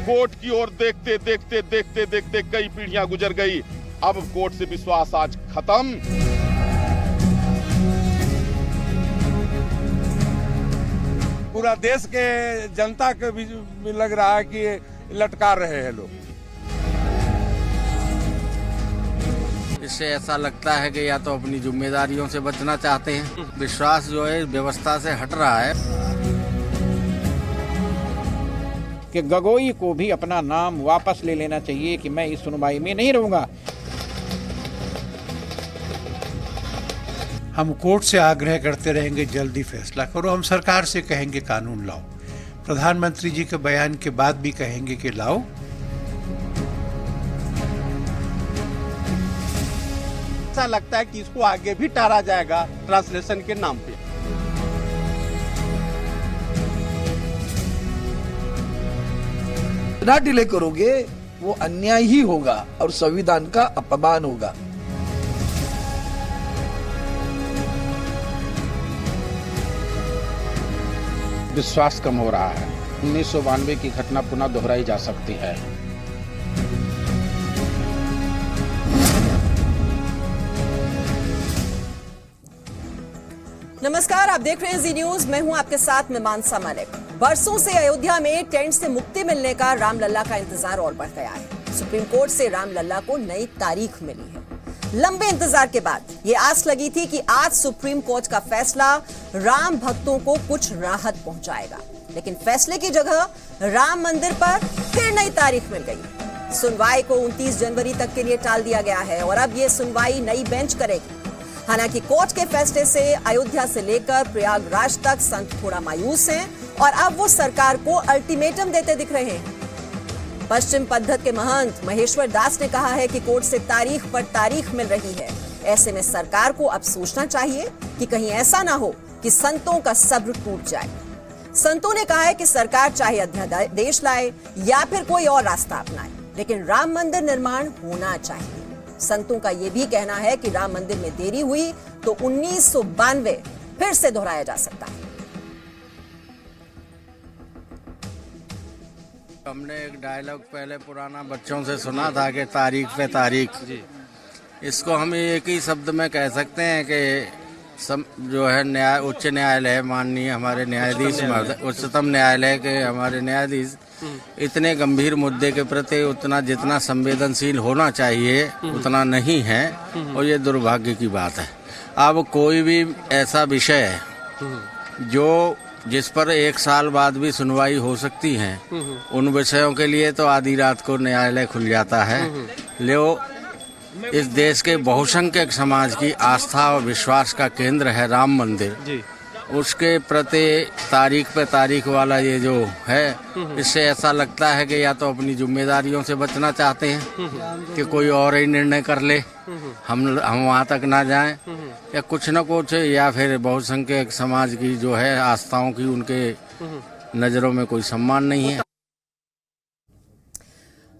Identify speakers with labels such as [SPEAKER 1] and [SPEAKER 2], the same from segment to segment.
[SPEAKER 1] Court की ओर देखते देखते देखते देखते कई पीढ़ियां गुजर गई। अब कोर्ट से विश्वास आज खत्म।
[SPEAKER 2] पूरा देश के जनता के भी लग रहा है कि लटका रहे हैं लोग।
[SPEAKER 3] इससे ऐसा लगता है कि या तो अपनी जिम्मेदारियों से बचना चाहते हैं, विश्वास जो है व्यवस्था से हट रहा है।
[SPEAKER 4] कि गगोई को भी अपना नाम वापस ले लेना चाहिए कि मैं इस सुनवाई में नहीं रहूंगा।
[SPEAKER 5] हम कोर्ट से आग्रह करते रहेंगे जल्दी फैसला करो। हम सरकार से कहेंगे कानून लाओ। प्रधानमंत्री जी के बयान के बाद भी कहेंगे कि लाओ।
[SPEAKER 6] ऐसा लगता है कि इसको आगे भी टाला जाएगा ट्रांसलेशन के नाम पे।
[SPEAKER 7] ना डिले करोगे वो अन्याय ही होगा और संविधान का अपमान होगा।
[SPEAKER 4] विश्वास कम हो रहा है। 1992 की घटना पुनः दोहराई जा सकती है।
[SPEAKER 8] नमस्कार, आप देख रहे हैं जी न्यूज। मैं हूं आपके साथ में मानसा मलिक। बरसों से अयोध्या में टेंट से मुक्ति मिलने का रामलला का इंतजार और बढ़ गया है। सुप्रीम कोर्ट से रामलला को नई तारीख मिली है। लंबे इंतजार के बाद ये आस लगी थी कि आज सुप्रीम कोर्ट का फैसला राम भक्तों को कुछ राहत पहुंचाएगा, लेकिन फैसले की जगह राम मंदिर पर फिर नई तारीख मिल गई। सुनवाई को 29 जनवरी तक के लिए टाल दिया गया है और अब ये सुनवाई नई बेंच करेगी। हालांकि कोर्ट के फैसले से अयोध्या से लेकर प्रयागराज तक संत थोड़ा मायूस हैं और अब वो सरकार को अल्टीमेटम देते दिख रहे हैं। पश्चिम पद्धत के महंत महेश्वर दास ने कहा है कि कोर्ट से तारीख पर तारीख मिल रही है। ऐसे में सरकार को अब सोचना चाहिए कि कहीं ऐसा ना हो कि संतों का सब्र टूट जाए। संतों ने कहा है कि सरकार चाहे अध्यादेश लाए या फिर कोई और रास्ता अपनाए, लेकिन राम मंदिर निर्माण होना चाहिए। संतों का यह भी कहना है कि राम मंदिर में देरी हुई तो 1992 फिर से दोहराया जा सकता है।
[SPEAKER 3] हमने एक डायलॉग पहले पुराना बच्चों से सुना था कि तारीख पे तारीख। इसको हम एक ही शब्द में कह सकते हैं कि जो है उच्च न्यायालय, माननीय हमारे न्यायाधीश, उच्चतम न्यायालय के हमारे न्यायाधीश इतने गंभीर मुद्दे के प्रति उतना जितना संवेदनशील होना चाहिए उतना नहीं है, और ये दुर्भाग्य की बात है। अब कोई भी ऐसा विषय है जो जिस पर 1 साल बाद भी सुनवाई हो सकती है, उन विषयों के लिए तो आधी रात को न्यायालय खुल जाता है। लो इस देश के बहुसंख्यक समाज की आस्था और विश्वास का केंद्र है राम मंदिर। उसके प्रति तारीख पे तारीख वाला ये जो है, इससे ऐसा लगता है कि या तो अपनी जिम्मेदारियों से बचना चाहते हैं कि कोई और ही निर्णय कर ले, हम वहाँ तक ना जाएं, या कुछ न कुछ, या फिर बहुसंख्यक समाज की जो है आस्थाओं की उनके नजरों में कोई सम्मान नहीं है।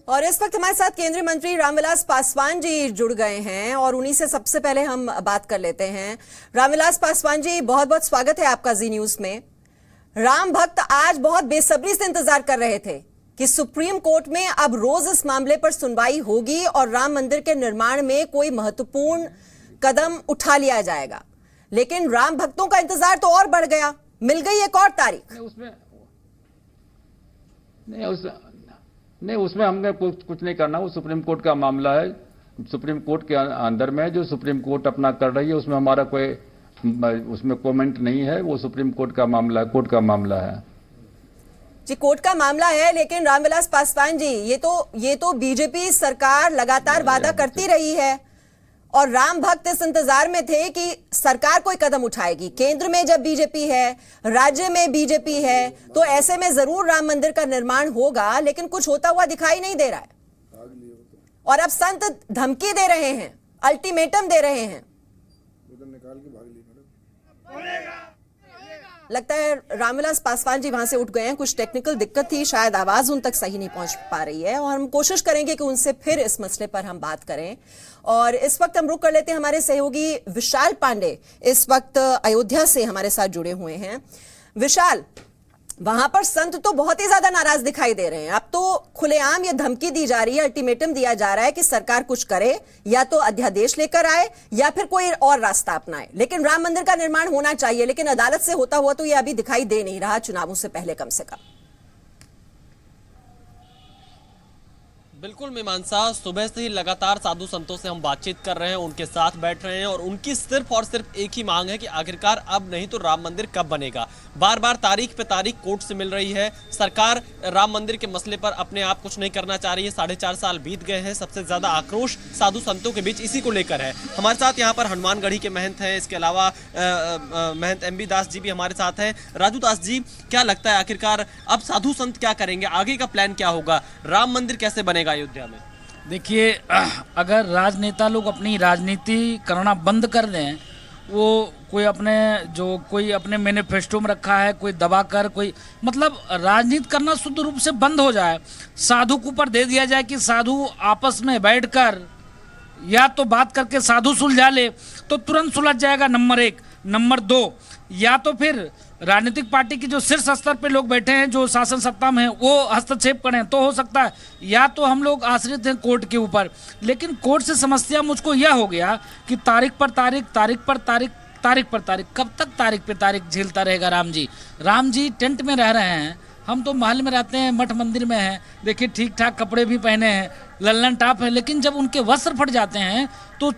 [SPEAKER 8] और इस वक्त हमारे साथ केंद्रीय मंत्री रामविलास पासवान जी जुड़ गए हैं और उन्हीं से सबसे पहले हम बात कर लेते हैं। रामविलास पासवान जी, बहुत बहुत स्वागत है आपका जी न्यूज में। राम भक्त आज बहुत बेसब्री से इंतजार कर रहे थे कि सुप्रीम कोर्ट में अब रोज इस मामले पर सुनवाई होगी और राम मंदिर के निर्माण में कोई महत्वपूर्ण कदम उठा लिया जाएगा, लेकिन राम भक्तों का इंतजार तो और बढ़ गया। मिल गई एक और तारीख।
[SPEAKER 9] उसमें हमने कुछ नहीं करना। वो सुप्रीम कोर्ट का मामला है, सुप्रीम कोर्ट के अंदर में जो सुप्रीम कोर्ट अपना कर रही है उसमें हमारा कोई उसमें कमेंट नहीं है। वो सुप्रीम कोर्ट का मामला है, कोर्ट का मामला है
[SPEAKER 8] जी, कोर्ट का मामला है। लेकिन रामविलास पासवान जी, ये तो बीजेपी सरकार लगातार वादा करती रही है और राम भक्त इस इंतजार में थे कि सरकार कोई कदम उठाएगी। केंद्र में जब बीजेपी है, राज्य में बीजेपी है, तो ऐसे में जरूर राम मंदिर का निर्माण होगा, लेकिन कुछ होता हुआ दिखाई नहीं दे रहा है। और अब संत धमकी दे रहे हैं, अल्टीमेटम दे रहे हैं। लगता है रामविलास पासवान जी वहां से उठ गए हैं, कुछ टेक्निकल दिक्कत थी, शायद आवाज उन तक सही नहीं पहुंच पा रही है और हम कोशिश करेंगे कि उनसे फिर इस मसले पर हम बात करें। और इस वक्त हम रुक कर लेते हैं, हमारे सहयोगी विशाल पांडे इस वक्त अयोध्या से हमारे साथ जुड़े हुए हैं। विशाल, वहां पर संत तो बहुत ही ज्यादा नाराज दिखाई दे रहे हैं। अब तो खुलेआम ये धमकी दी जा रही है, अल्टीमेटम दिया जा रहा है कि सरकार कुछ करे, या तो अध्यादेश लेकर आए या फिर कोई और रास्ता अपनाए, लेकिन राम मंदिर का निर्माण होना चाहिए। लेकिन अदालत से होता हुआ तो ये अभी दिखाई दे नहीं रहा, चुनावों से पहले कम से कम।
[SPEAKER 10] बिल्कुल मीमांसा, सुबह से ही लगातार साधु संतों से हम बातचीत कर रहे हैं, उनके साथ बैठ रहे हैं और उनकी सिर्फ और सिर्फ एक ही मांग है कि आखिरकार अब नहीं तो राम मंदिर कब बनेगा। बार बार तारीख पे तारीख कोर्ट से मिल रही है। सरकार राम मंदिर के मसले पर अपने आप कुछ नहीं करना चाह रही है। 4.5 साल बीत गए हैं। सबसे ज्यादा आक्रोश साधु संतों के बीच इसी को लेकर है। हमारे साथ यहाँ पर हनुमानगढ़ी के महंत हैं, इसके अलावा महंत MB दास जी भी हमारे साथ हैं। राजू दास जी, क्या लगता है आखिरकार अब साधु संत क्या करेंगे, आगे का प्लान क्या होगा, राम मंदिर कैसे बनेगा अयोध्या में?
[SPEAKER 11] देखिए, अगर राजनेता लोग अपनी राजनीति करना बंद कर दें, वो कोई अपने मैनिफेस्टो में रखा है, कोई दबाकर, कोई मतलब राजनीति करना शुद्ध रूप से बंद हो जाए, साधु के ऊपर दे दिया जाए कि साधु आपस में बैठकर या तो बात करके साधु सुलझा ले तो तुरंत सुलझ जाएगा, नंबर 1। नंबर 2, या तो फिर राजनीतिक पार्टी की जो शीर्ष स्तर पे लोग बैठे हैं, जो शासन सत्ता में हैं, वो हस्तक्षेप करें तो हो सकता है, या तो हम लोग आश्रित हैं कोर्ट के ऊपर। लेकिन कोर्ट से समस्या मुझको यह हो गया कि तारीख पर तारीख, तारीख पर तारीख, तारीख पर तारीख, कब तक तारीख पे तारीख झेलता रहेगा राम जी? राम जी टेंट में रह रहे हैं, हम तो महल में रहते हैं, मठ मंदिर में हैं, देखिए ठीक ठाक कपड़े भी पहने हैं, लल्लन टाप है, लेकिन जब उनके वस्त्र फट जाते हैं तो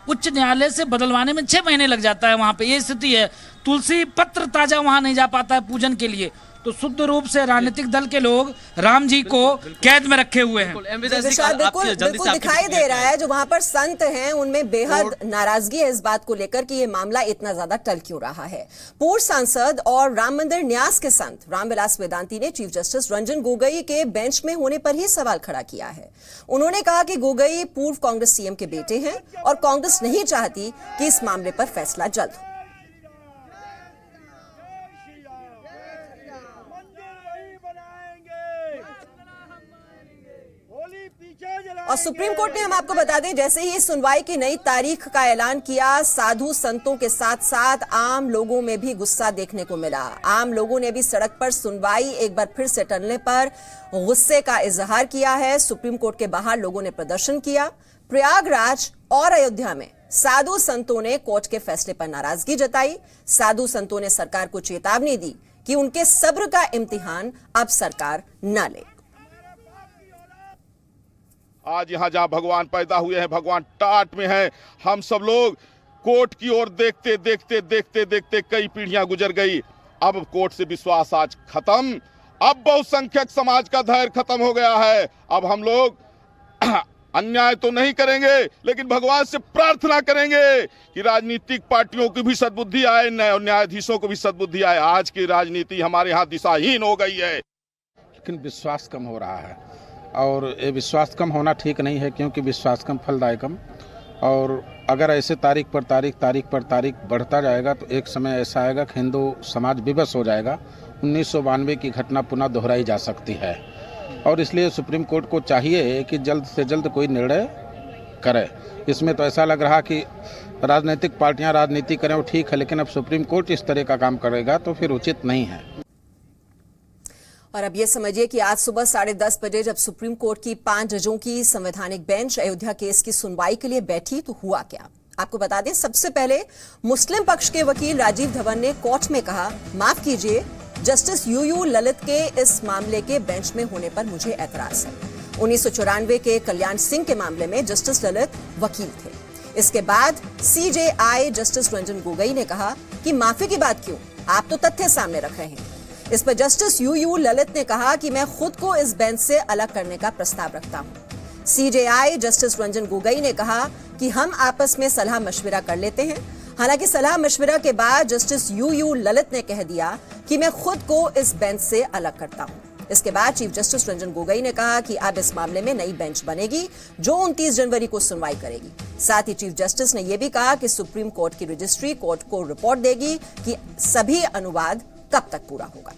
[SPEAKER 11] उच्च न्यायालय से बदलवाने में 6 महीने लग जाता है। वहाँ पे ये स्थिति है, तुलसी पत्र ताजा वहाँ नहीं जा पाता है पूजन के लिए। तो शुद्ध रूप से राजनीतिक दल के लोग राम जी को कैद में रखे हुए हैं।
[SPEAKER 8] बिल्कुल दिखाई दे रहा है जो वहां पर संत हैं उनमें बेहद नाराजगी है इस बात को लेकर कि ये मामला इतना ज्यादा टल क्यों रहा है। पूर्व सांसद और राम मंदिर न्यास के संत रामविलास वेदांती ने चीफ जस्टिस रंजन गोगोई के बेंच में होने पर ही सवाल खड़ा किया है। उन्होंने कहा कि गोगोई पूर्व कांग्रेस सीएम के बेटे हैं और कांग्रेस नहीं चाहती कि इस मामले पर फैसला जल्द हो। और सुप्रीम कोर्ट ने, हम आपको बता दें, जैसे ही सुनवाई की नई तारीख का ऐलान किया, साधु संतों के साथ साथ आम लोगों में भी गुस्सा देखने को मिला। आम लोगों ने भी सड़क पर सुनवाई एक बार फिर से टलने पर गुस्से का इजहार किया है। सुप्रीम कोर्ट के बाहर लोगों ने प्रदर्शन किया। प्रयागराज और अयोध्या में साधु संतों ने कोर्ट के फैसले पर नाराजगी जताई। साधु संतों ने सरकार को चेतावनी दी कि उनके सब्र का इम्तिहान अब सरकार न ले।
[SPEAKER 1] आज यहाँ जहाँ भगवान पैदा हुए हैं, भगवान टाट में हैं, हम सब लोग कोर्ट की ओर देखते देखते देखते देखते कई पीढ़ियां गुजर गई। अब कोर्ट से विश्वास आज खत्म। अब बहुसंख्यक समाज का धैर्य खत्म हो गया है। अब हम लोग अन्याय तो नहीं करेंगे, लेकिन भगवान से प्रार्थना करेंगे कि राजनीतिक पार्टियों की भी सद्बुद्धि आए, न्यायाधीशों को भी सद्बुद्धि आए। आज की राजनीति हमारे यहाँ दिशाहीन हो गई है।
[SPEAKER 4] लेकिन विश्वास कम हो रहा है और ये विश्वास कम होना ठीक नहीं है, क्योंकि विश्वास कम फलदायकम। और अगर ऐसे तारीख पर तारीख बढ़ता जाएगा तो एक समय ऐसा आएगा कि हिंदू समाज विवश हो जाएगा। 1992 की घटना पुनः दोहराई जा सकती है और इसलिए सुप्रीम कोर्ट को चाहिए कि जल्द से जल्द कोई निर्णय करे। इसमें तो ऐसा लग रहा कि राजनीतिक पार्टियां राजनीति करें वो ठीक है, लेकिन अब सुप्रीम कोर्ट इस तरह का काम करेगा तो फिर उचित नहीं है।
[SPEAKER 8] और अब ये समझिए कि आज सुबह 10:30 बजे जब सुप्रीम कोर्ट की 5 जजों की संवैधानिक बेंच अयोध्या केस की सुनवाई के लिए बैठी तो हुआ क्या, आपको बता दें। सबसे पहले मुस्लिम पक्ष के वकील राजीव धवन ने कोर्ट में कहा, माफ कीजिए, जस्टिस यूयू ललित के इस मामले के बेंच में होने पर मुझे ऐतराज है। 1994 के कल्याण सिंह के मामले में जस्टिस ललित वकील थे। इसके बाद CJI जस्टिस रंजन गोगोई ने कहा कि माफी की बात क्यों, आप तो तथ्य सामने रख रहे हैं। इस पर जस्टिस यूयू ललित ने कहा कि मैं खुद को इस बेंच से अलग करने का प्रस्ताव रखता हूं। CJI जस्टिस रंजन गोगोई ने कहा कि हम आपस में सलाह मशविरा कर लेते हैं। हालांकि सलाह मशविरा के बाद जस्टिस यूयू ललित ने कह दिया कि मैं खुद को इस बेंच से अलग करता हूं। इसके बाद चीफ जस्टिस रंजन गोगोई ने कहा कि अब इस मामले में नई बेंच बनेगी जो 29 जनवरी को सुनवाई करेगी। साथ ही चीफ जस्टिस ने यह भी कहा कि सुप्रीम कोर्ट की रजिस्ट्री कोर्ट को रिपोर्ट देगी कि सभी अनुवाद कब तक पूरा होगा।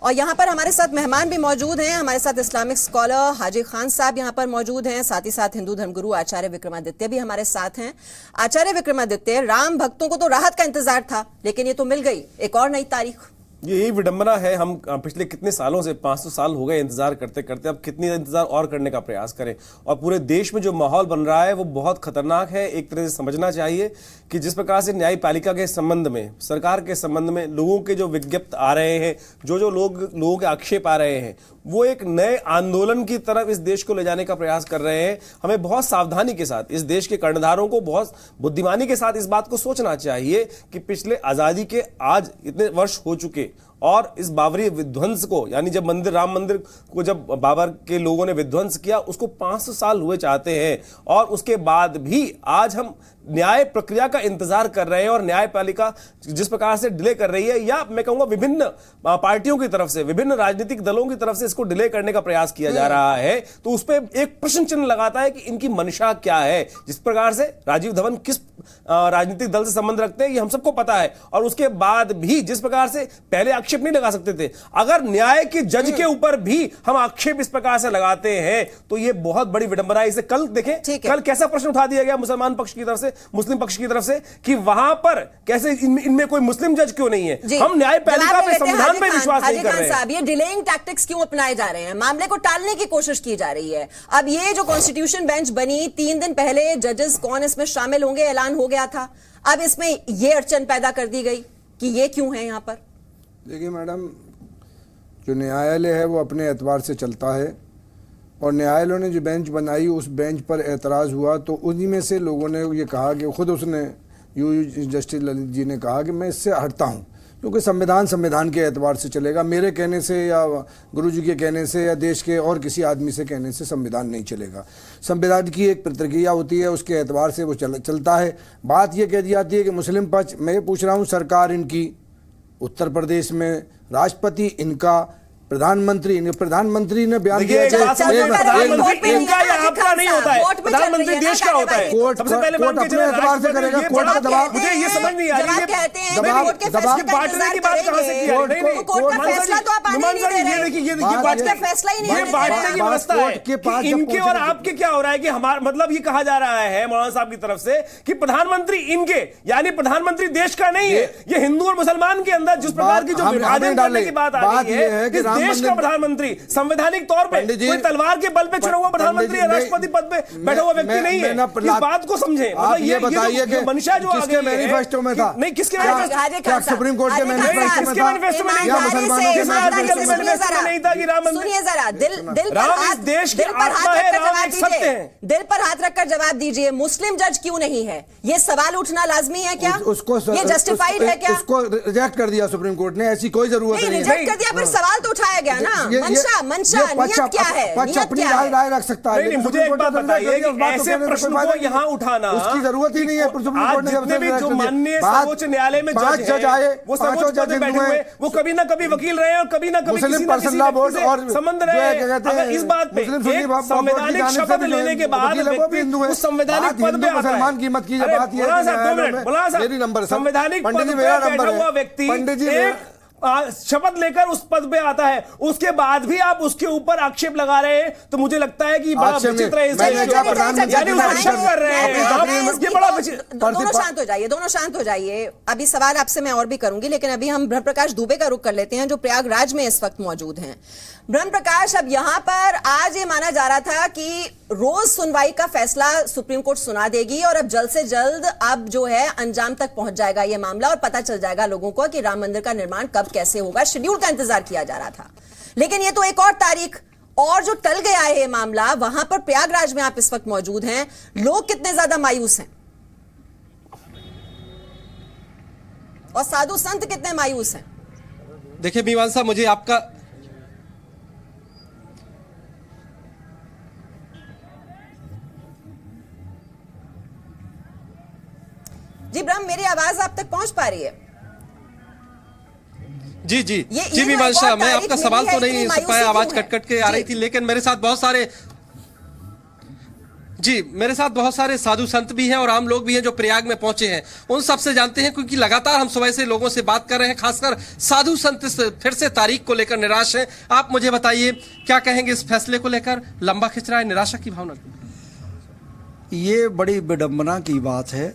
[SPEAKER 8] और यहाँ पर हमारे साथ मेहमान भी मौजूद हैं। हमारे साथ इस्लामिक स्कॉलर हाजी खान साहब यहाँ पर मौजूद हैं, साथ ही साथ हिंदू धर्मगुरु आचार्य विक्रमादित्य भी हमारे साथ हैं। आचार्य विक्रमादित्य, राम भक्तों को तो राहत का इंतजार था, लेकिन ये तो मिल गई एक और नई तारीख।
[SPEAKER 12] यही विडंबना है। हम पिछले कितने सालों से 500 साल हो गए इंतजार करते करते, अब कितनी इंतजार और करने का प्रयास करें। और पूरे देश में जो माहौल बन रहा है वो बहुत खतरनाक है। एक तरह से समझना चाहिए कि जिस प्रकार से न्यायपालिका के संबंध में, सरकार के संबंध में लोगों के जो विज्ञप्ति आ रहे हैं, जो लोगों के आक्षेप आ रहे हैं, वो एक नए आंदोलन की तरफ इस देश को ले जाने का प्रयास कर रहे हैं। हमें बहुत सावधानी के साथ, इस देश के कर्णधारों को बहुत बुद्धिमानी के साथ इस बात को सोचना चाहिए कि पिछले आजादी के आज इतने वर्ष हो चुके और इस बाबरी विध्वंस को, यानी जब राम मंदिर को जब बाबर के लोगों ने विध्वंस किया, उसको 500 साल हुए चाहते हैं और उसके बाद भी आज हम न्याय प्रक्रिया का इंतजार कर रहे हैं। और न्यायपालिका जिस प्रकार से डिले कर रही है, या मैं कहूंगा विभिन्न पार्टियों की तरफ से, विभिन्न राजनीतिक दलों की तरफ से इसको डिले करने का प्रयास किया जा रहा है, तो उस पर एक प्रश्न चिन्ह लगाता है कि इनकी मंशा क्या है। जिस प्रकार से राजीव धवन किस राजनीतिक दल से संबंध रखते हैं ये हम सबको पता है, और उसके बाद भी जिस प्रकार से पहले आक्षेप नहीं लगा सकते थे, अगर न्याय के जज के ऊपर भी हम आक्षेप इस प्रकार से लगाते हैं तो ये बहुत बड़ी विडंबना है। इसे कल देखें, कल कैसा प्रश्न उठा दिया गया मुसलमान पक्ष की तरफ से, मुस्लिम पक्ष की तरफ से, कि वहां पर कैसे इनमें कोई मुस्लिम जज क्यों नहीं है। हम न्यायपालिका पे, संविधान पे विश्वास नहीं कर रहे हैं।
[SPEAKER 8] ये डिलेइंग टैक्टिक्स क्यों अपनाए जा रहे हैं, मामले को टालने की कोशिश की जा रही है। अब ये जो कॉन्स्टिट्यूशन बेंच बनी, 3 दिन पहले जजेस कौन इसमें शामिल होंगे ऐलान हो गया था, अब इसमें ये अड़चन पैदा कर दी गई कि ये क्यों है यहाँ पर।
[SPEAKER 13] देखिए मैडम, जो न्यायालय है वो अपने एतबार से चलता है, और न्यायालय ने जो बेंच बनाई उस बेंच पर एतराज़ हुआ तो उन्हीं में से लोगों ने ये कहा कि खुद उसने जस्टिस ललित जी ने कहा कि मैं इससे हटता हूँ, क्योंकि संविधान के एतबार से चलेगा, मेरे कहने से या गुरुजी के कहने से या देश के और किसी आदमी से कहने से संविधान नहीं चलेगा। संविधान की एक प्रतिक्रिया होती है, उसके एतबार से वो चलता है। बात ये कह दी जाती है कि मुस्लिम पक्ष, मैं ये पूछ रहा हूँ, सरकार इनकी, उत्तर प्रदेश में राष्ट्रपति इनका, प्रधानमंत्री ने बयान दिया है,
[SPEAKER 12] इनका या आपका नहीं होता है, प्रधानमंत्री देश का होता है।
[SPEAKER 13] कोर्ट
[SPEAKER 12] सबसे पहले
[SPEAKER 13] अपने एतबार से करेगा, कोर्ट का दबाव,
[SPEAKER 12] मुझे ये समझ नहीं आ रही है,
[SPEAKER 13] दबाव
[SPEAKER 12] बांटने की बात कहां से की है? नहीं,
[SPEAKER 8] कोर्ट का फैसला तो आप आने नहीं दे रहे।
[SPEAKER 12] ये देखिए बांटने का फैसला ही नहीं, ये बांटने की व्यवस्था है कि इनके और आपके क्या हो रहा है कि हमारा मतलब ये कहा जा रहा है मौलाना साहब की तरफ से कि प्रधानमंत्री इनके, यानी प्रधानमंत्री देश का नहीं है। ये हिंदू और मुसलमान के अंदर जिस प्रकार की जो विभाजन करने की बात आ रही है, देश का प्रधानमंत्री संवैधानिक तौर पे कोई तलवार के बल पे चुना हुआ प्रधानमंत्री या राष्ट्रपति पद पे बैठा हुआ व्यक्ति नहीं है। इस बात को समझें।
[SPEAKER 13] आप ये बताइए कि
[SPEAKER 12] मंशा जो
[SPEAKER 13] किसके मैनिफेस्टो में था?
[SPEAKER 12] नहीं, किसके
[SPEAKER 13] क्या सुप्रीम कोर्ट के मैनिफेस्टो में था या मुसलमानों के
[SPEAKER 12] मैनिफेस्टो में नहीं था कि राम मंदिर?
[SPEAKER 8] सुनिए जरा, दिल पर हाथ रखकर जवाब दीजिए, मुस्लिम जज क्यों नहीं है? ये सवाल उठना लाजमी है क्या?
[SPEAKER 13] उसको
[SPEAKER 8] ये जस्टिफाइड है क्या?
[SPEAKER 13] उसको रिजेक्ट कर दिया सुप्रीम कोर्ट ने, ऐसी कोई जरूरत नहीं है।
[SPEAKER 8] रिजेक्ट कर दिया, पर सवाल तो उठाया गया ना। मंशा नियत क्या है?
[SPEAKER 13] पक्ष अपनी राय रख सकता है।
[SPEAKER 12] नहीं, मुझे एक बात बताइए, ऐसे प्रश्न को यहाँ उठाना
[SPEAKER 13] उसकी जरूरत ही नहीं है।
[SPEAKER 12] आज जितने भी जो माननीय सर्वोच्च न्यायालय में जज आए, वो सर्वोच्च पद पे बैठे हुए, वो कभी ना कभी वकील रहे और कभी ना कभी किसी ना किसी से संबंध रहे। अगर इस बात पे संवैधानिक शपथ लेने के बाद उस संवैधानिक पद पे आता है,
[SPEAKER 13] कीमत की बात ये मेरी नंबर
[SPEAKER 12] संवैधानिक पद पे बैठा हुआ व्यक्ति शपथ लेकर उस पद पे आता है, उसके बाद भी आप उसके ऊपर आक्षेप लगा रहे हैं, तो मुझे लगता है कि बड़ा विचित्र है।
[SPEAKER 8] दोनों शांत हो जाइए, दोनों शांत हो जाइए। अभी सवाल आपसे मैं और भी करूंगी, लेकिन अभी हम ब्रह्म प्रकाश दुबे का रुख कर लेते हैं, जो प्रयागराज में इस वक्त मौजूद हैं। ब्रह्म प्रकाश, अब यहां पर आज ये माना जा रहा था कि रोज सुनवाई का फैसला सुप्रीम कोर्ट सुना देगी और अब जल्द से जल्द अब जो है अंजाम तक पहुंच जाएगा ये मामला और पता चल जाएगा लोगों को कि राम मंदिर का निर्माण कब कैसे होगा। शेड्यूल का इंतजार किया जा रहा था, लेकिन ये तो एक और तारीख और जो टल गया है ये मामला। वहां पर प्रयागराज में आप इस वक्त मौजूद हैं, लोग कितने ज्यादा मायूस हैं और साधु संत कितने मायूस हैं?
[SPEAKER 10] देखिए मीमांसा, मुझे आपका
[SPEAKER 8] जी ब्रह्म, मेरी आवाज आप तक पहुंच पा रही है?
[SPEAKER 10] जी जी जी मीमांसा, मैं आपका सवाल तो नहीं सुन पाया, आवाज कट के आ रही थी, लेकिन मेरे साथ बहुत सारे साधु संत भी हैं और आम लोग भी हैं जो प्रयाग में पहुंचे हैं। उन सबसे जानते हैं, क्योंकि लगातार हम सुबह से लोगों से बात कर रहे हैं, खासकर साधु संत फिर से तारीख को लेकर निराश हैं। आप मुझे बताइए, क्या कहेंगे इस फैसले को लेकर? लंबा खिंच रहा है, निराशा की भावना?
[SPEAKER 14] ये बड़ी विडंबना की बात है।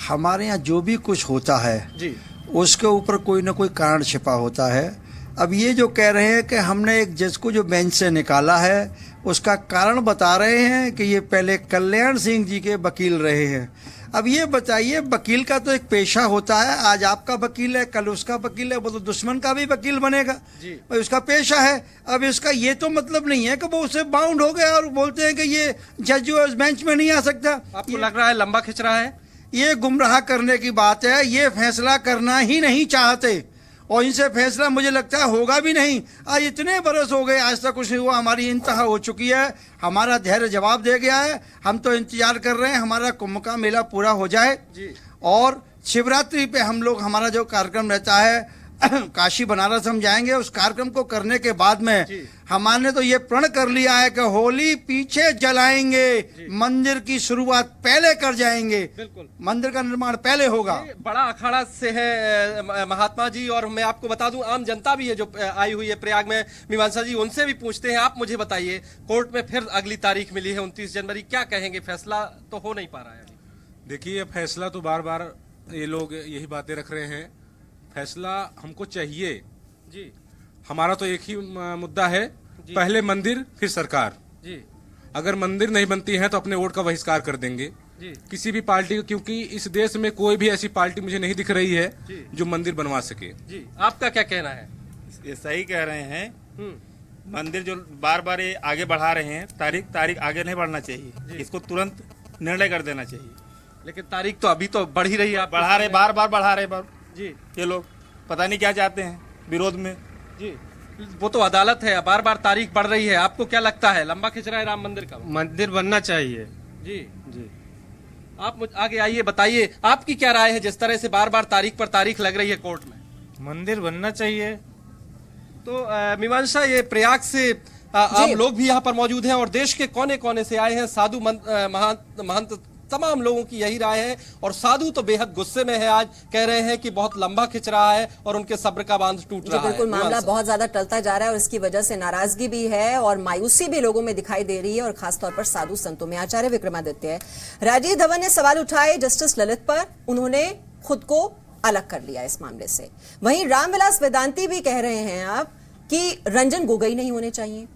[SPEAKER 14] हमारे यहाँ जो भी कुछ होता है
[SPEAKER 10] जी,
[SPEAKER 14] उसके ऊपर कोई ना कोई कारण छिपा होता है। अब ये जो कह रहे हैं कि हमने एक जज को जो बेंच से निकाला है उसका कारण बता रहे हैं कि ये पहले कल्याण सिंह जी के वकील रहे हैं। अब ये बताइए, वकील का तो एक पेशा होता है, आज आपका वकील है कल उसका वकील है, वो तो दुश्मन का भी वकील बनेगा भाई, उसका पेशा है। अब इसका ये तो मतलब नहीं है कि वो उससे बाउंड हो गया और बोलते हैं कि ये जज जो है उस बेंच में नहीं आ सकता।
[SPEAKER 10] आपको लग रहा है लंबा खिंच रहा है?
[SPEAKER 14] ये गुमराह करने की बात है, ये फैसला करना ही नहीं चाहते और इनसे फैसला मुझे लगता है होगा भी नहीं। आज इतने बरस हो गए, आज तक कुछ नहीं हुआ, हमारी इंतहा हो चुकी है, हमारा धैर्य जवाब दे गया है। हम तो इंतजार कर रहे हैं हमारा कुंभ का मेला पूरा हो जाए और शिवरात्रि पे हम लोग, हमारा जो कार्यक्रम रहता है काशी बनारस हम जाएंगे, उस कार्यक्रम को करने के बाद में हमारे तो ये प्रण कर लिया है कि होली पीछे जलाएंगे, मंदिर की शुरुआत पहले कर जाएंगे, मंदिर का निर्माण पहले होगा।
[SPEAKER 10] बड़ा अखाड़ा से है महात्मा जी, और मैं आपको बता दूं आम जनता भी है जो आई हुई है प्रयाग में। मीमांसा जी, उनसे भी पूछते हैं। आप मुझे बताइए, कोर्ट में फिर अगली तारीख मिली है 29 जनवरी, क्या कहेंगे? फैसला तो हो नहीं पा रहा है।
[SPEAKER 15] देखिए, फैसला तो बार बार ये लोग यही बातें रख रहे हैं, फैसला हमको चाहिए जी। हमारा तो एक ही मुद्दा है, पहले मंदिर फिर सरकार जी। अगर मंदिर नहीं बनती है तो अपने वोट का बहिष्कार कर देंगे जी। किसी भी पार्टी, क्योंकि इस देश में कोई भी ऐसी पार्टी मुझे नहीं दिख रही है जो मंदिर बनवा सके
[SPEAKER 10] जी। आपका क्या कहना है?
[SPEAKER 16] ये सही कह रहे हैं, मंदिर जो बार बार ये आगे बढ़ा रहे हैं, तारीख आगे नहीं बढ़ना चाहिए, इसको तुरंत निर्णय कर देना चाहिए।
[SPEAKER 10] लेकिन तारीख तो अभी तो बढ़ ही रही है,
[SPEAKER 16] बढ़ा रहे, बार बार बढ़ा रहे
[SPEAKER 10] जी।
[SPEAKER 16] ये लोग पता नहीं क्या चाहते हैं विरोध में
[SPEAKER 10] जी। वो तो अदालत है, बार बार तारीख बढ़ रही है। आपको क्या लगता है, लंबा खिंच रहा है राम मंदिर का?
[SPEAKER 17] मंदिर बनना चाहिए
[SPEAKER 10] जी जी। आप आगे आइए, बताइए आपकी क्या राय है जिस तरह से बार बार तारीख पर तारीख लग रही है कोर्ट में?
[SPEAKER 17] मंदिर बनना चाहिए।
[SPEAKER 10] तो मीमांसा, ये प्रयाग से आम लोग भी यहाँ पर मौजूद हैं और देश के कोने कोने से आए हैं, साधु महंत, तमाम लोगों की यही राय है। और साधु तो बेहद गुस्से में है, आज कह रहे हैं कि बहुत लंबा खिंच रहा है और उनके सब्र का बांध टूट रहा है।
[SPEAKER 8] बिल्कुल, मामला बहुत ज्यादा टलता जा रहा है और इसकी वजह से नाराजगी भी है और मायूसी भी लोगों में दिखाई दे रही है, और खासतौर पर साधु संतों में। आचार्य विक्रमादित्य, राजीव धवन ने सवाल उठाए जस्टिस ललित पर, उन्होंने खुद को अलग कर लिया इस मामले से। वहीं रामविलास वेदांती भी कह रहे हैं अब कि रंजन गोगोई नहीं होने चाहिए।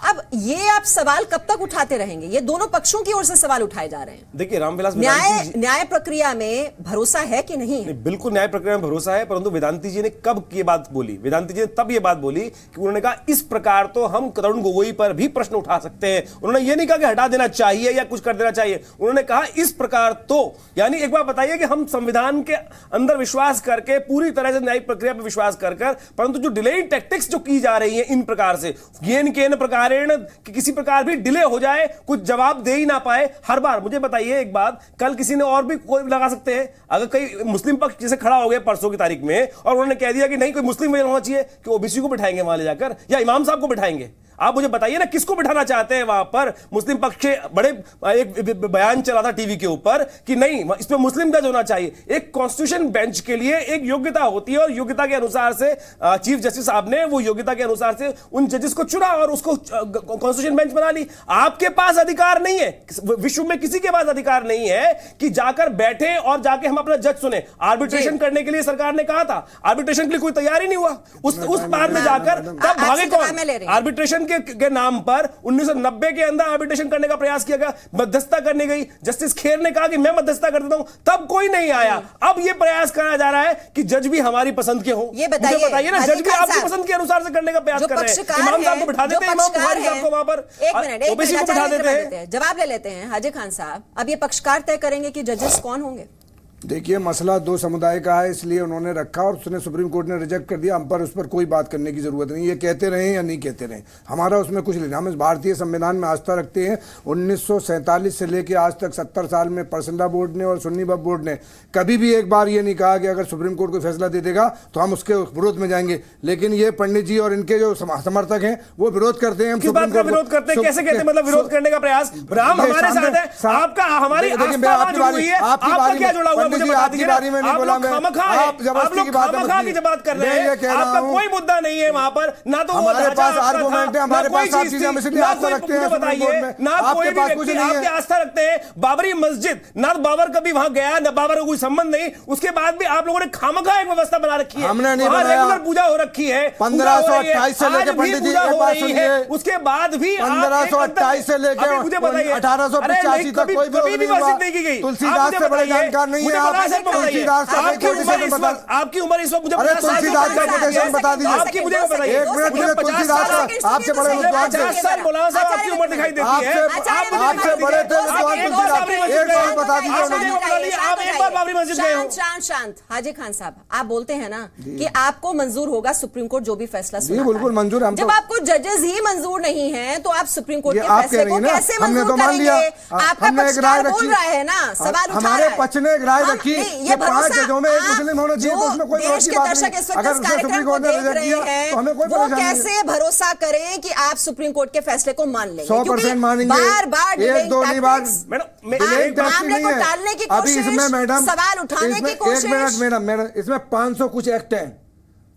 [SPEAKER 8] अब ये आप सवाल कब तक उठाते रहेंगे? ये दोनों पक्षों की ओर से सवाल उठाए जा रहे हैं।
[SPEAKER 12] देखिए, रामविलास
[SPEAKER 8] न्याय प्रक्रिया में भरोसा है कि नहीं है?
[SPEAKER 12] बिल्कुल न्याय प्रक्रिया में भरोसा है, परंतु वेदांती जी ने कब ये बात बोली? वेदांती जी ने तब ये बात बोली कि उन्होंने कहा इस प्रकार तो हम तरुण गोगोई पर भी प्रश्न उठा सकते हैं। उन्होंने ये नहीं कहा कि हटा देना चाहिए या कुछ कर देना चाहिए, उन्होंने कहा इस प्रकार तो। यानी एक बार बताइए कि हम संविधान के अंदर विश्वास करके, पूरी तरह से न्यायिक प्रक्रिया पर विश्वास कर, परंतु जो डिलेइंग टैक्टिक्स जो की जा रही है इन प्रकार से, केन प्रकार कि किसी प्रकार भी डिले हो जाए, कुछ जवाब दे ही ना पाए हर बार। मुझे बताइए एक बात, कल किसी ने और भी कोई लगा सकते हैं, अगर कोई मुस्लिम पक्ष जैसे खड़ा हो गया परसों की तारीख में और उन्होंने कह दिया कि नहीं कोई मुस्लिम वजह होना चाहिए, कि ओबीसी को बिठाएंगे वहां ले जाकर या इमाम साहब को बिठाएंगे? आप मुझे बताइए ना, किसको बिठाना चाहते हैं वहां पर? मुस्लिम पक्ष के बड़े एक बयान चला था टीवी के ऊपर कि नहीं इसमें मुस्लिम जज होना चाहिए। एक कॉन्स्टिट्यूशन बेंच के लिए एक योग्यता होती है और योग्यता के अनुसार से चीफ जस्टिस साहब ने वो योग्यता के अनुसार से उन जजेस को चुना और उसको कॉन्स्टिट्यूशन बेंच बना ली। आपके पास अधिकार नहीं है, विश्व में किसी के पास अधिकार नहीं है कि जाकर बैठे और जाके हम अपना जज सुने। आर्बिट्रेशन करने के लिए सरकार ने कहा था, आर्बिट्रेशन के लिए कोई तैयार ही नहीं हुआ। उस बात में जाकर तब भागे कौन? आर्बिट्रेशन के नाम पर 1990 के अंदर आर्बिट्रेशन करने का प्रयास किया गया, मध्यस्थता करने गई, जस्टिस खेर ने कहा कि मैं मध्यस्थता कर देता हूं, तब कोई नहीं आया। अब यह प्रयास करा जा रहा है कि जज भी हमारी पसंद के हो।
[SPEAKER 8] ये बताइए
[SPEAKER 12] ना, जज भी आपकी पसंद के अनुसार से करने का प्रयास कर रहे हैं। इमाम साहब को बिठा देते हैं, इमाम बुखारी साहब को वहां पर, ओबीसी को बिठा देते हैं।
[SPEAKER 8] जवाब ले लेते हैं हाजी खान साहब। अब ये पक्षकार तय करेंगे कि जजेस कौन होंगे।
[SPEAKER 13] देखिए, मसला दो समुदाय का है, इसलिए उन्होंने रखा और उसने सुप्रीम कोर्ट ने रिजेक्ट कर दिया। हम पर उस पर कोई बात करने की जरूरत नहीं, ये कहते रहे या नहीं कहते रहे, हमारा उसमें कुछ लेना। हम इस भारतीय संविधान में आस्था रखते हैं। 1947 से लेकर आज तक 70 साल में परसंडा बोर्ड ने और सुन्नी वक्फ बोर्ड ने कभी भी एक बार ये नहीं कहा कि अगर सुप्रीम कोर्ट कोई फैसला दे देगा तो हम उसके विरोध में जाएंगे। लेकिन ये पंडित जी और इनके जो समर्थक हैं वो विरोध करते हैं।
[SPEAKER 12] किस बात का विरोध करते हैं? कैसे कहते हैं? मतलब विरोध करने का प्रयास? राम हमारे साथ है, आपका हमारी आपका क्या जुड़ा हुआ? पंडित जी आपकी बारी में नहीं बोला मैं, आप जबरदस्ती की बात
[SPEAKER 18] बात कर रहे हैं, आपका कोई मुद्दा नहीं है वहां पर, ना तो
[SPEAKER 12] हमारे पास आर्गुमेंट है, हमारे पास सब चीजें हम इसलिए आस्था रखते हैं सुप्रीम कोर्ट में,
[SPEAKER 18] ना कोई भी व्यक्ति आपकी आस्था रखते हैं। बाबरी मस्जिद, ना बाबर कभी वहां गया, ना बाबर का कोई संबंध नहीं, उसके बाद भी आप लोगों ने खामखा एक व्यवस्था बना रखी है,
[SPEAKER 12] हमने नहीं बनाया,
[SPEAKER 18] रेगुलर पूजा हो रखी है,
[SPEAKER 12] 1528 से लेकर पंडित जी एक बात सुनिए,
[SPEAKER 18] उसके बाद भी
[SPEAKER 12] 1528 से लेकर 1885 तक कोई भी मस्जिद
[SPEAKER 18] नहीं की गई।
[SPEAKER 12] तुलसीदास से बड़े जानकार नहीं है आप, तुलसीदास
[SPEAKER 18] आपकी उम्र इस वक्त मुझे
[SPEAKER 12] तुलसीदास का कोटेशन बता दीजिए,
[SPEAKER 18] आपकी मुझे बताइए,
[SPEAKER 12] एक मिनट मुझे तुलसीदास का आपसे बड़े विद्वान थे,
[SPEAKER 18] 50 साल मौलाना साहब आपकी उम्र दिखाई देती है,
[SPEAKER 12] आपसे बड़े थे विद्वान तुलसीदास, एक बार बता दीजिए,
[SPEAKER 18] आप एक बार बाबरी मस्जिद गए हो।
[SPEAKER 8] शांत हाजी खान साहब, आप बोलते हैं ना कि आपको मंजूर होगा सुप्रीम कोर्ट जो भी फैसला सुनाता है।
[SPEAKER 12] बिल्कुल मंजूर है।
[SPEAKER 8] जब आपको जजेस ही मंजूर नहीं है तो आप सुप्रीम कोर्ट के फैसले को कैसे मंजूर करेंगे? आपका पक्षकार बोल रहा है ना, सवाल उठा रहा है,
[SPEAKER 12] हमारे पक्ष ने एक राय रखी कि 5 जजों में एक मुस्लिम होना चाहिए, तो उसमें कोई
[SPEAKER 8] देश के दर्शक इस वक्त इस कार्यक्रम को देख रहे हैं, वो कैसे भरोसा करें कि आप सुप्रीम कोर्ट के फैसले को मान लेंगे?
[SPEAKER 12] 100% मानेंगे,
[SPEAKER 8] बार
[SPEAKER 12] एक दो नहीं बार
[SPEAKER 8] मामले को टालने की कोशिश, सवाल उठाने की कोशिश।
[SPEAKER 12] एक मिनट मैडम, इसमें 500 कुछ एक्ट हैं,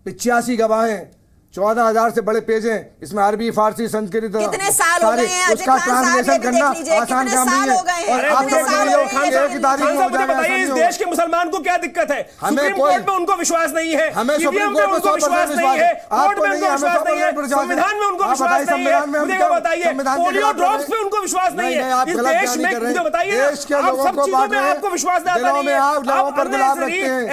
[SPEAKER 12] 85 गवाह हैं, 14,000 से बड़े पेज हैं, इसमें अरबी, फारसी, संस्कृत,
[SPEAKER 8] कितने साल हो गए हैं
[SPEAKER 12] उसका ट्रांसलेशन करना आसान काम नहीं है।
[SPEAKER 18] और आप बताइए इस देश के मुसलमान को क्या दिक्कत है? सुप्रीम कोर्ट में उनको विश्वास नहीं है,
[SPEAKER 12] हमें सुप्रीम कोर्ट में उनको विश्वास नहीं है,
[SPEAKER 18] कोर्ट में उनको विश्वास नहीं है, संविधान में उनको विश्वास नहीं है, मुझे बताइए पोलियो ड्रॉप्स पे उनको विश्वास नहीं है इस देश में, मुझे बताइए आप सब चीजों में आपको विश्वास नहीं है, आप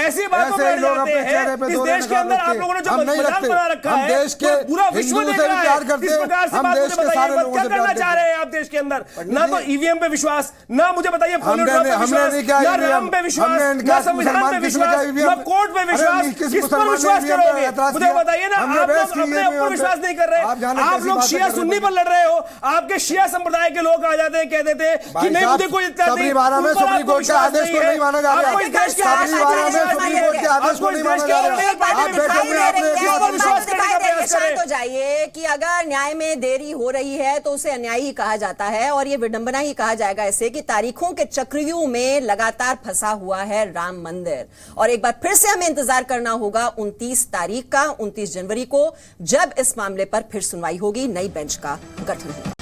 [SPEAKER 18] ऐसी बातों पर जाते हैं। इस देश के अंदर आप लोगों ने जो मजाक बना रखा है,
[SPEAKER 12] देश के
[SPEAKER 18] पूरा विश्व देख रहा है, किस प्रकार से बात मुझे बताइए, क्या करना चाह रहे हैं आप देश के अंदर? ना तो ईवीएम पे विश्वास, ना मुझे बताइए पोलियो ड्रॉप पे विश्वास, ना राम पे विश्वास, ना संविधान पे विश्वास, ना कोर्ट पे विश्वास, किस पर विश्वास करोगे? मुझे बताइए ना, आप लोग अपने ऊपर विश्वास नहीं कर रहे, आप लोग शिया सुन्नी पर लड़ रहे हो, आपके शिया संप्रदाय के लोग आ जाते हैं, कह देते हैं कि नहीं मुझे कोई इत्तेफाक नहीं,
[SPEAKER 12] सुप्रीम कोर्ट के आदेश को नहीं माना जा रहा है, सुप्रीम कोर्ट के आदेश को नहीं माना जा रहा है, आप बैठे हुए आपने
[SPEAKER 8] विश्वास करने का प्रयास शांत हो जाइए कि अगर न्याय में देरी हो रही है तो उसे अन्यायी ही कहा जाता है और ये विडंबना ही कहा जाएगा ऐसे कि तारीखों के चक्रव्यूह में लगातार फंसा हुआ है राम मंदिर। और एक बार फिर से हमें इंतजार करना होगा 29 तारीख का, 29 जनवरी को, जब इस मामले पर फिर सुनवाई होगी, नई बेंच का गठन होगा।